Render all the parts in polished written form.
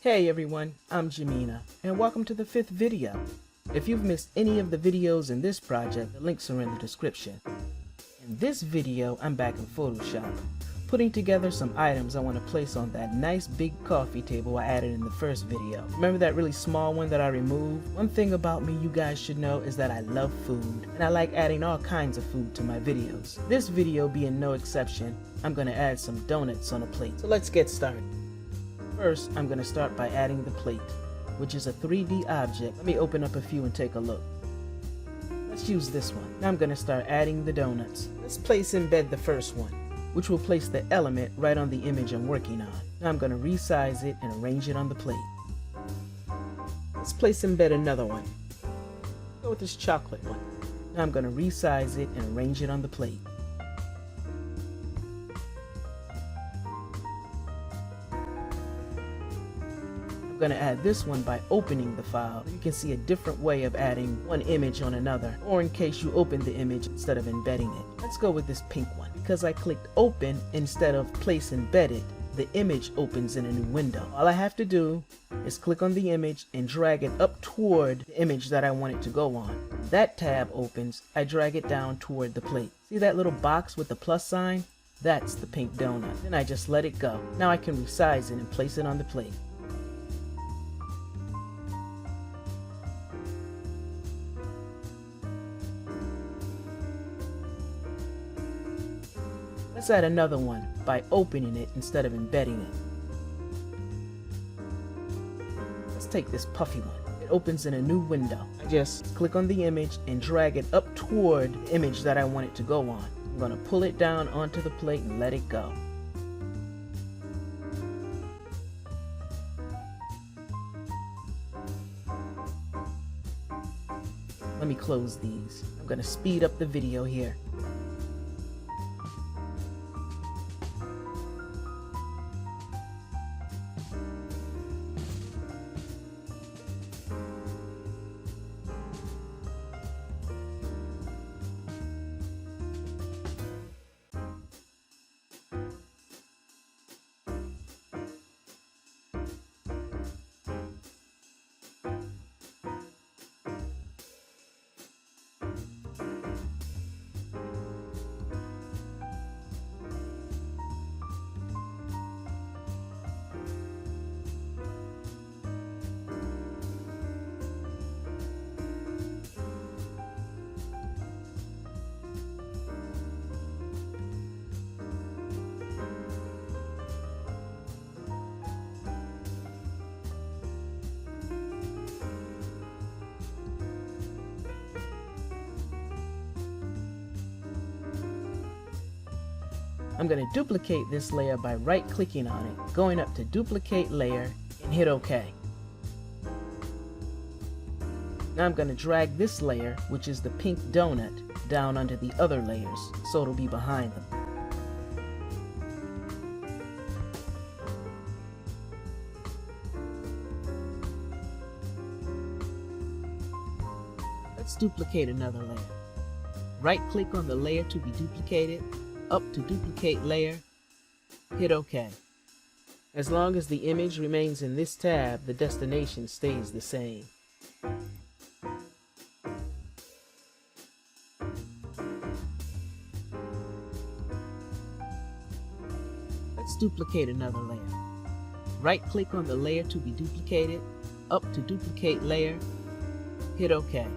Hey everyone, I'm Jamina, and welcome to the 5th video. If you've missed any of the videos in this project, the links are in the description. In this video, I'm back in Photoshop, putting together some items I want to place on that nice big coffee table I added in the first video. Remember that really small one that I removed? One thing about me you guys should know is that I love food, and I like adding all kinds of food to my videos. This video being no exception, I'm going to add some donuts on a plate. So let's get started. First, I'm going to start by adding the plate, which is a 3D object. Let me open up a few and take a look. Let's use this one. Now I'm going to start adding the donuts. Let's place embed the first one, which will place the element right on the image I'm working on. Now I'm going to resize it and arrange it on the plate. Let's place embed another one. Go with this chocolate one. Now I'm going to resize it and arrange it on the plate. I'm going to add this one by opening the file. You can see a different way of adding one image on another, or in case you open the image instead of embedding it. Let's go with this pink one. Because I clicked open instead of place embedded, the image opens in a new window. All I have to do is click on the image and drag it up toward the image that I want it to go on. That tab opens, I drag it down toward the plate. See that little box with the plus sign? That's the pink donut. Then I just let it go. Now I can resize it and place it on the plate. Let's add another one by opening it instead of embedding it. Let's take this puffy one. It opens in a new window. I just click on the image and drag it up toward the image that I want it to go on. I'm going to pull it down onto the plate and let it go. Let me close these. I'm going to speed up the video here. I'm going to duplicate this layer by right-clicking on it, going up to Duplicate Layer, and hit OK. Now I'm going to drag this layer, which is the pink donut, down onto the other layers, so it'll be behind them. Let's duplicate another layer. Right-click on the layer to be duplicated, up to Duplicate Layer, hit OK. As long as the image remains in this tab, the destination stays the same. Let's duplicate another layer. Right-click on the layer to be duplicated, up to Duplicate Layer, hit OK.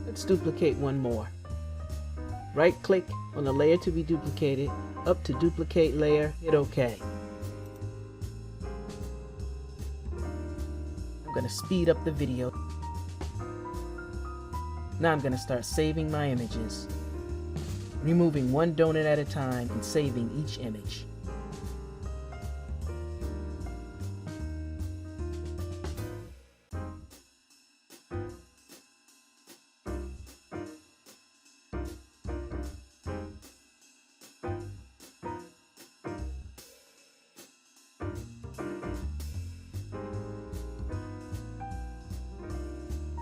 Let's duplicate one more. Right-click on the layer to be duplicated, up to Duplicate Layer, hit OK. I'm going to speed up the video. Now I'm going to start saving my images, removing one donut at a time and saving each image.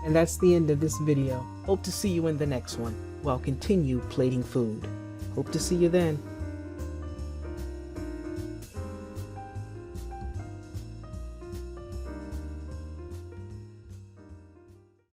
And that's the end of this video. Hope to see you in the next one, while continue plating food. Hope to see you then.